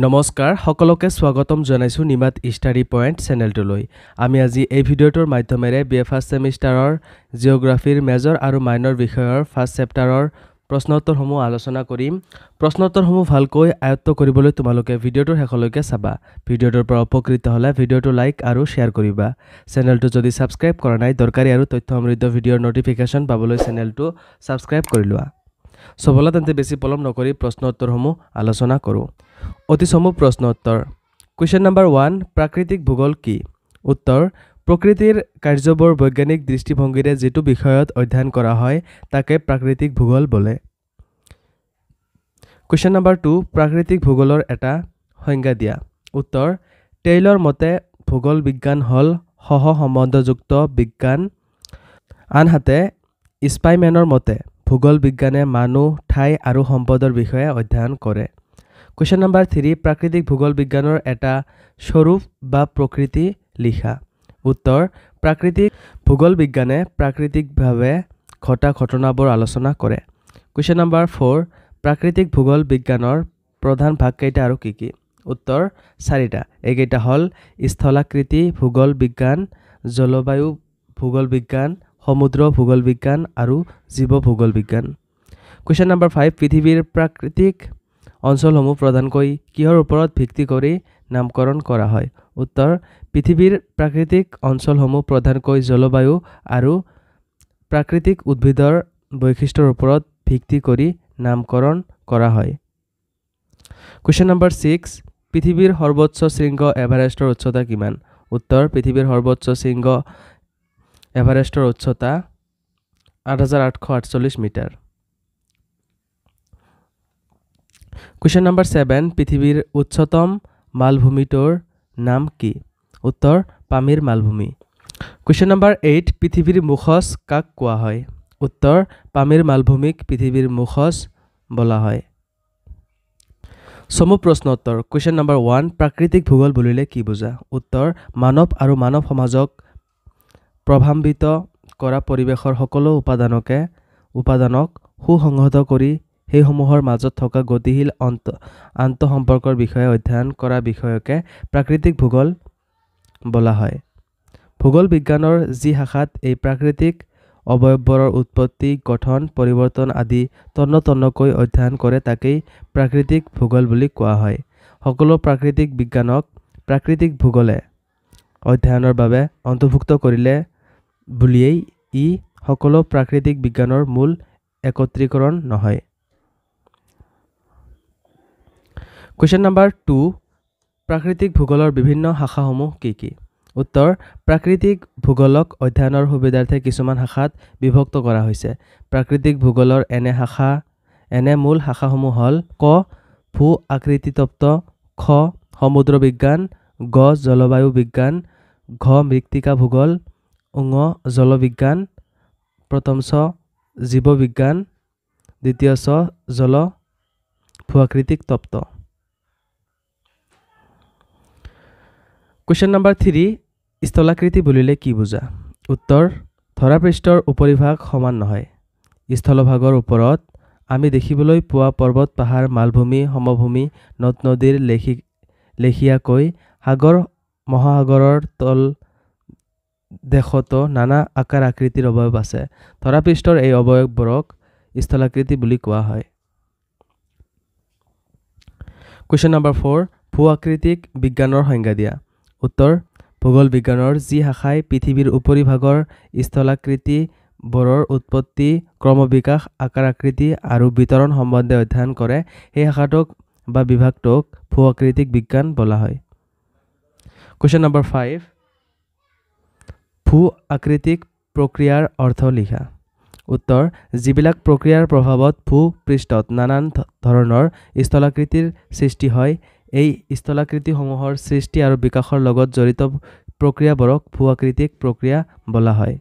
নমস্কাৰ সকলোকে স্বাগতম জনাইছো নিমাত ষ্টাডি পইণ্ট চেনেলটোলৈ আমি আজি এই ভিডিঅ'টোৰ মাধ্যমেৰে বিএ ফাৰ্ষ্ট সেমিষ্টাৰৰ জিঅ'গ্ৰাফিৰ মেজৰ আৰু মাইনৰ বিষয়ৰ ফাৰ্ষ্ট চেপ্টাৰৰ প্ৰশ্নোত্তৰসমূহ আলোচনা কৰিম প্ৰশ্নোত্তৰসমূহ ভালকৈ আয়ত্ত কৰিবলৈ তোমালোকে ভিডিঅ'টোৰ শেষলৈকে চাবা ভিডিঅ'টোৰ পৰা উপকৃত হ'লে ভিডিঅ'টো লাইক আৰু শ্বেয়াৰ কৰিবা চেনেলটো যদি সাবস্ক্ৰাইব কৰা নাই দৰকাৰী আৰু তথ্য সমৃদ্ধ ভিডিঅ'ৰ নটিফিকেশ্যন পাবলৈ চেনেলটো সাবস্ক্ৰাইব কৰি লোৱা সবলা তেন্তে বেছি পলম নকৰি প্ৰশ্নোত্তৰসমূহ আলোচনা কৰোঁ অতিসমূহ প্ৰশ্ন উত্তৰ কোৱেশ্চন নম্বৰ 1 প্ৰাকৃতিক ভূগোল কি উত্তৰ প্ৰকৃতিৰ কাৰ্যবোৰ বৈজ্ঞানিক দৃষ্টিভংগীৰে যেটো বিষয়ত অধ্যয়ন কৰা হয় তাকে প্ৰাকৃতিক ভূগোল বোলে কোৱেশ্চন নম্বৰ 2 প্ৰাকৃতিক ভূগোলৰ এটা সংজ্ঞা দিয়া উত্তৰ টেইলৰ মতে ভূগোল বিজ্ঞান হল সহ সম্বন্ধযুক্ত বিজ্ঞান আনহাতে স্পাইমেনৰ মতে ভূগোল বিজ্ঞানে মানুহ ঠাই আৰু সম্পদৰ বিষয়ে অধ্যয়ন কৰে Question number 3 প্ৰাকৃতিক ভূগোল বিজ্ঞানৰ এটা স্বৰূপ বা প্ৰকৃতি লিখা উত্তৰ প্ৰাকৃতিক ভূগোল বিজ্ঞানে প্ৰাকৃতিকভাৱে ঘটা ঘটনাবোৰ আলোচনা কৰে Question number 4 প্ৰাকৃতিক ভূগোল বিজ্ঞানৰ প্ৰধান ভাগ কেইটা আৰু কি কি উত্তৰ চাৰিটা এইকেইটা হল স্থলাকৃতি ভূগোল বিজ্ঞান জলবায়ু ভূগোল বিজ্ঞান সমুদ্ৰ ভূগোল বিজ্ঞান আৰু জীৱ ভূগোল বিজ্ঞান Question number 5 পৃথিৱীৰ প্ৰাকৃতিক অঞ্চলসমূহ প্ৰধানকৈ কিহৰ ওপৰত ভিত্তি কৰি নামকৰণ কৰা হয় উত্তৰ পৃথিৱীৰ প্ৰাকৃতিক অঞ্চলসমূহ প্ৰধানকৈ জলবায়ু আৰু প্ৰাকৃতিক উদ্ভিদৰ বৈশিষ্ট্যৰ ওপৰত ভিত্তি কৰি নামকৰণ কৰা হয় Question number 6 পৃথিৱীৰ সৰ্বোচ্চ শৃংগ এভাৰেষ্টৰ উচ্চতা কিমান উত্তৰ পৃথিৱীৰ সৰ্বোচ্চ শৃংগ এভাৰেষ্টৰ উচ্চতা 8848 মিটাৰ Question number 7 পৃথিৱীৰ উচ্চতম মালভূমিটোৰ নাম কি উত্তৰ পামিৰ মালভূমি Question number 8 পৃথিৱীৰ মুখজ কাক কোৱা হয় উত্তৰ পামিৰ মালভূমিক পৃথিৱীৰ মুখজ বলা হয় সমু প্ৰশ্ন উত্তৰ Question number 1 প্ৰাকৃতিক ভূগোল বুলিলে কি বুজা উত্তৰ মানৱ আৰু মানৱ সমাজক প্ৰভাৱিত কৰা পৰিৱেশৰ সকলো উপাদানক সুসংহত কৰি সেই সমূহৰ মাজত থকা গতিশীল আন্তঃসম্পৰ্কৰ বিষয়ে অধ্যয়ন কৰা বিষয়কে প্ৰাকৃতিক ভূগোল বলা হয় ভূগোল বিজ্ঞানৰ যি শাখাত এই প্ৰাকৃতিক অৱয়ৱবোৰৰ উৎপত্তি গঠন পৰিৱৰ্তন আদি তন্নতন্নকৈ অধ্যয়ন কৰে তাকেই প্ৰাকৃতিক ভূগোল বুলি কোৱা হয় সকলো প্ৰাকৃতিক বিজ্ঞানক প্ৰাকৃতিক ভূগোলে অধ্যয়নৰ বাবে অন্তৰ্ভুক্ত কৰিলে বুলিয়েই ই সকলো প্ৰাকৃতিক বিজ্ঞানৰ মূল একত্ৰীকৰণ নহয় Question number 2 প্ৰাকৃতিক ভূগোলৰ বিভিন্ন শাখাসমূহ কি কি উত্তৰ প্ৰাকৃতিক ভূগোলক অধ্যয়নৰ সুবিধাৰ্থে কিছুমান শাখাত বিভক্ত কৰা হৈছে প্ৰাকৃতিক ভূগোলৰ এনে মূল শাখাসমূহ হল ক ভূ আকৃতিতত্ত্ব খ সমুদ্ৰ বিজ্ঞান গ জলবায়ু বিজ্ঞান ঘ মৃত্তিকা ভূগোল ঙ জলবিজ্ঞান প্ৰথম ছ জীৱ বিজ্ঞান দ্বিতীয় ছ জল ভূআকৃতিক তত্ত্ব Question number 3 স্থলাকৃতি বুলিলে কি বুজা উত্তৰ ধৰাপৃষ্ঠৰ উপৰিভাগ সমান নহয় স্থলভাগৰ ওপৰত আমি দেখিবলৈ পোৱা পৰ্বত পাহাৰ মালভূমি সমভূমি নদ-নদীৰ লেখিয়াকৈ সাগৰ মহাসাগৰৰ তল দেশতো নানা আকাৰ আকৃতিৰ অৱয়ব আছে ধৰাপৃষ্ঠৰ এই অৱয়ববোৰক স্থলাকৃতি বুলি কোৱা হয় Question number 4 ভূ-আকৃতিক বিজ্ঞানৰ সংজ্ঞা দিয়া উত্তৰ ভূগোল বিজ্ঞানৰ যি শাখাই পৃথিৱীৰ উপৰিভাগৰ স্থলাকৃতি বোৰৰ উৎপত্তি ক্ৰমবিকাশ আকাৰ আকৃতি আৰু বিতৰণ সম্বন্ধে অধ্যয়ন কৰে সেই শাখাটোক বা বিভাগটোক ভূ-আকৃতিক বিজ্ঞান বলা হয় Question number 5 ভূ-আকৃতিক প্ৰক্ৰিয়াৰ অৰ্থ লিখা উত্তৰ যিবিলাক প্ৰক্ৰিয়াৰ প্ৰভাৱত ভূ-পৃষ্ঠত নানান ধৰণৰ স্থলাকৃতিৰ সৃষ্টি হয় এই স্থলাকৃতিসমূহৰ সৃষ্টি আৰু বিকাশৰ লগত জড়িত প্ৰক্ৰিয়াবোৰক ভূ-আকৃতিক প্ৰক্ৰিয়া বলা হয়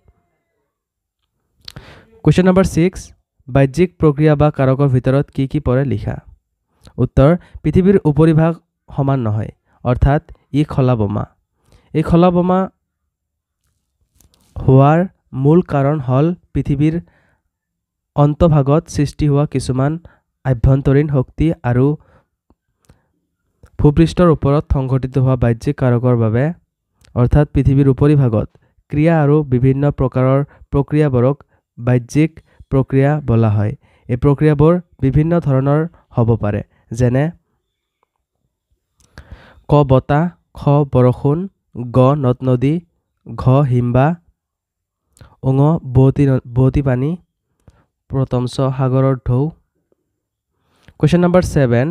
Question number 6 বাহ্যিক প্ৰক্ৰিয়া বা কাৰকৰ ভিতৰত কি পৰে লিখা উত্তৰ পৃথিৱীৰ উপৰিভাগ সমান নহয় অৰ্থাৎ ই খলাবমা এই খলাবমা হোৱাৰ মূল কাৰণ হল পৃথিৱীৰ অন্তভাগত সৃষ্টি হোৱা কিছুমান আভ্যন্তৰীণ শক্তি আৰু ভূপৃষ্ঠৰ ওপৰত সংঘটিত হোৱা বাহ্যিক কাৰকৰ বাবে অৰ্থাৎ পৃথিৱীৰ উপৰিভাগত ক্ৰিয়া আৰু বিভিন্ন প্ৰকাৰৰ প্ৰক্ৰিয়াবোৰক বাহ্যিক প্ৰক্ৰিয়া বোলা হয়। এই প্ৰক্ৰিয়াবোৰ বিভিন্ন ধৰণৰ হ'ব পাৰে, যেনে ক বতাহ, খ বৰষুণ, গ নদ-নদী, ঘ হিমবাহ, ঙ বোৱতী পানী, প্ৰতমচ সাগৰৰ ঢৌ। কুৱেশ্যন নম্বৰ 7,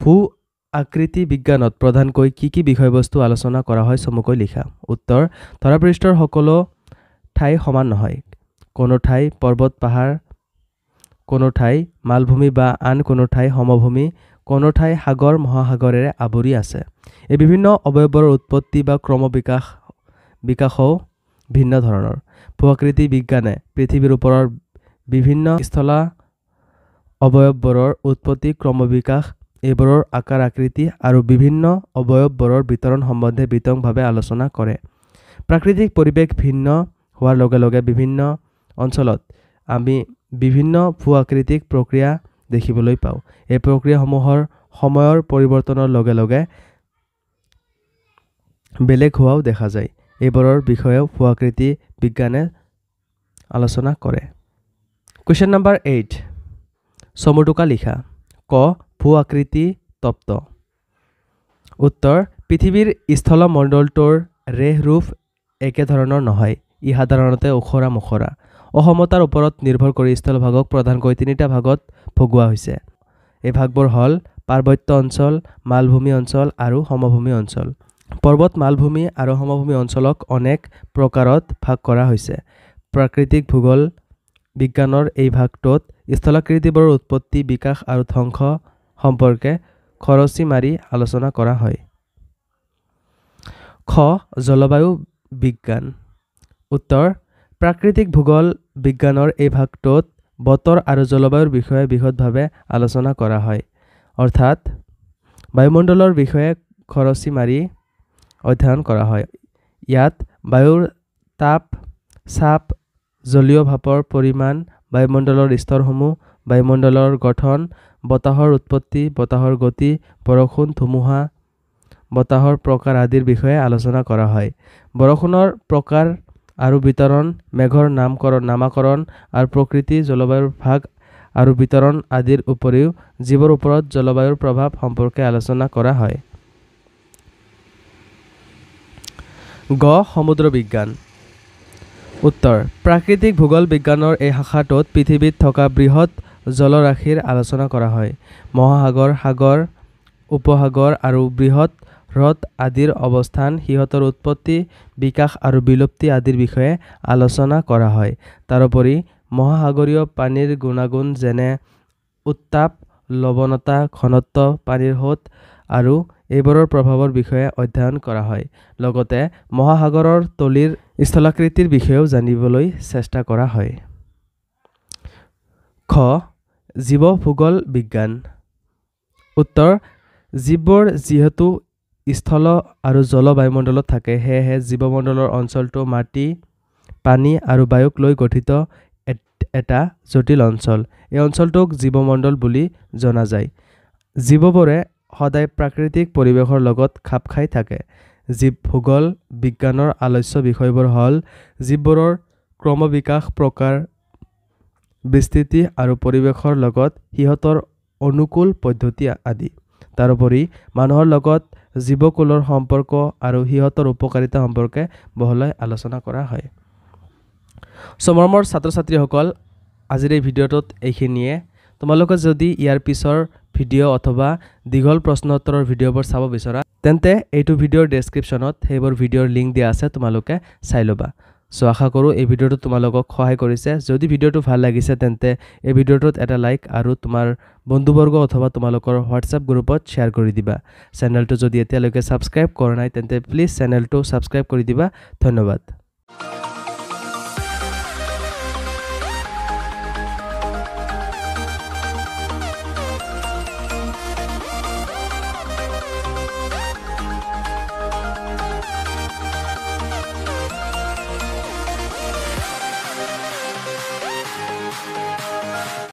ভূ আকৃতি বিজ্ঞানত প্ৰধানকৈ কি বিষয়বস্তু আলোচনা কৰা হয় চমুকৈ লিখা। উত্তৰ, ধৰাপৃষ্ঠৰ সকলো ঠাই সমান নহয়। কোনো ঠাই পৰ্বত পাহাৰ, কোনো ঠাই মালভূমি বা আন কোনো ঠাই সমভূমি, কোনো ঠাই সাগৰ মহাসাগৰেৰে আৱৰি আছে। এই বিভিন্ন অৱয়ৱৰ উৎপত্তি বা ক্ৰম বিকাশও ভিন্ন ধৰণৰ। ভূ-আকৃতি বিজ্ঞানে পৃথিৱীৰ ওপৰৰ বিভিন্ন স্থলা অৱয়ৱবোৰৰ উৎপত্তি, ক্ৰম বিকাশ, এইবোৰৰ আকাৰ আকৃতি আৰু বিভিন্ন অৱয়ৱবোৰৰ বিতৰণ সম্বন্ধে বিতংভাৱে আলোচনা কৰে। প্ৰাকৃতিক পৰিৱেশ ভিন্ন হোৱাৰ লগে লগে বিভিন্ন অঞ্চলত আমি বিভিন্ন ভূ-আকৃতিক প্ৰক্ৰিয়া দেখিবলৈ পাওঁ। এই প্ৰক্ৰিয়াসমূহৰ সময়ৰ পৰিৱৰ্তনৰ লগে লগে বেলেগ হোৱাও দেখা যায়। এইবোৰৰ বিষয়েও ভূ-আকৃতি বিজ্ঞানে আলোচনা কৰে। কুৱেশ্যন নম্বৰ 8, চমু টোকা লিখা। ক ভূ-আকৃতি তত্ত্ব। উত্তৰ, পৃথিৱীৰ স্থলমণ্ডলটোৰ ৰেহ-ৰূপ একেধৰণৰ নহয়। ই সাধাৰণতে ওখৰা মুখৰা। অসমতাৰ ওপৰত নিৰ্ভৰ কৰি স্থলভাগক প্ৰধানকৈ 3টা ভাগত ভগোৱা হৈছে। এই ভাগবোৰ হ'ল পাৰ্বত্য অঞ্চল, মালভূমি অঞ্চল আৰু সমভূমি অঞ্চল। পৰ্বত, মালভূমি আৰু সমভূমি অঞ্চলক অনেক প্ৰকাৰত ভাগ কৰা হৈছে। প্ৰাকৃতিক ভূগোল বিজ্ঞানৰ এই ভাগটোত স্থলাকৃতিবোৰৰ উৎপত্তি, বিকাশ আৰু ধ্বংস সম্পৰ্কে খৰচি মাৰি আলোচনা কৰা হয়। খ জলবায়ু বিজ্ঞান। উত্তৰ, প্ৰাকৃতিক ভূগোল বিজ্ঞানৰ এই ভাগটোত বতৰ আৰু জলবায়ুৰ বিষয়ে বিশদভাৱে আলোচনা কৰা হয়, অৰ্থাৎ বায়ুমণ্ডলৰ বিষয়ে খৰচি মাৰি অধ্যয়ন কৰা হয়। ইয়াত বায়ুৰ তাপ, চাপ, জলীয় ভাপৰ পৰিমাণ, বায়ুমণ্ডলৰ স্তৰসমূহ, বায়ুমণ্ডলৰ গঠন, বতাহৰ উৎপত্তি, বতাহৰ গতি, বৰষুণ, ধুমুহা, বতাহৰ প্ৰকাৰ আদিৰ বিষয়ে আলোচনা কৰা হয়। বৰষুণৰ প্ৰকাৰ আৰু বিতৰণ, মেঘৰ নামাকৰণ আৰু প্ৰকৃতি, জলবায়ুৰ ভাগ আৰু বিতৰণ আদিৰ উপৰিও জীৱৰ ওপৰত জলবায়ুৰ প্ৰভাৱ সম্পৰ্কে আলোচনা কৰা হয়। গ সমুদ্ৰ বিজ্ঞান। উত্তৰ, প্ৰাকৃতিক ভূগোল বিজ্ঞানৰ এই শাখাটোত পৃথিৱীত থকা বৃহৎ জলৰাশিৰ আলোচনা কৰা হয়। মহাসাগৰ, সাগৰ, উপসাগৰ আৰু বৃহৎ হ্ৰদ আদিৰ অৱস্থান, সিহঁতৰ উৎপত্তি, বিকাশ আৰু বিলুপ্তি আদিৰ বিষয়ে আলোচনা কৰা হয়। তাৰোপৰি মহাসাগৰীয় পানীৰ গুণাগুণ যেনে উত্তাপ, লৱণতা, ঘনত্ব, পানীৰ সোঁত আৰু এইবোৰৰ প্ৰভাৱৰ বিষয়ে অধ্যয়ন কৰা হয়। লগতে মহাসাগৰৰ তলিৰ স্থলাকৃতিৰ বিষয়েও জানিবলৈ চেষ্টা কৰা হয়। খ জীৱভূগোল বিজ্ঞান। উত্তৰ, জীৱবোৰ যিহেতু স্থল আৰু জল বায়ুমণ্ডলত থাকে, সেয়েহে জীৱমণ্ডলৰ অঞ্চলটো মাটি, পানী আৰু বায়ুক লৈ গঠিত এটা জটিল অঞ্চল। এই অঞ্চলটোক জীৱমণ্ডল বুলি জনা যায়। জীৱবোৰে সদায় প্ৰাকৃতিক পৰিৱেশৰ লগত খাপ খাই থাকে। জীৱভূগোল বিজ্ঞানৰ আলোচ্য বিষয়বোৰ হ'ল জীৱবোৰৰ ক্ৰমবিকাশ, প্ৰকাৰ, বিস্তৃতি আৰু পৰিৱেশৰ লগত সিহঁতৰ অনুকূল পদ্ধতি আদি। তাৰোপৰি মানুহৰ লগত জীৱকুলৰ সম্পৰ্ক আৰু সিহঁতৰ উপকাৰিতা সম্পৰ্কে বহলাই আলোচনা কৰা হয়। মৰমৰ ছাত্ৰ ছাত্ৰীসকল, আজিৰ এই ভিডিঅ'টোত এইখিনিয়ে। তোমালোকে যদি ইয়াৰ পিছৰ ভিডিঅ' অথবা দীঘল প্ৰশ্ন উত্তৰৰ ভিডিঅ'বোৰ চাব বিচৰা, তেন্তে এইটো ভিডিঅ'ৰ ডেছক্ৰিপশ্যনত সেইবোৰ ভিডিঅ'ৰ লিংক দিয়া আছে, তোমালোকে চাই ল'বা। চ' আশা কৰোঁ এই ভিডিঅ'টো তোমালোকক সহায় কৰিছে। যদি ভিডিঅ'টো ভাল লাগিছে তেন্তে এই ভিডিঅ'টোত এটা লাইক আৰু তোমাৰ বন্ধুবৰ্গ অথবা তোমালোকৰ হোৱাটছআপ গ্ৰুপত শ্বেয়াৰ কৰি দিবা। চেনেলটো যদি এতিয়ালৈকে ছাবস্ক্ৰাইব কৰা নাই তেন্তে প্লিজ চেনেলটো ছাবস্ক্ৰাইব কৰি দিবা। ধন্যবাদ।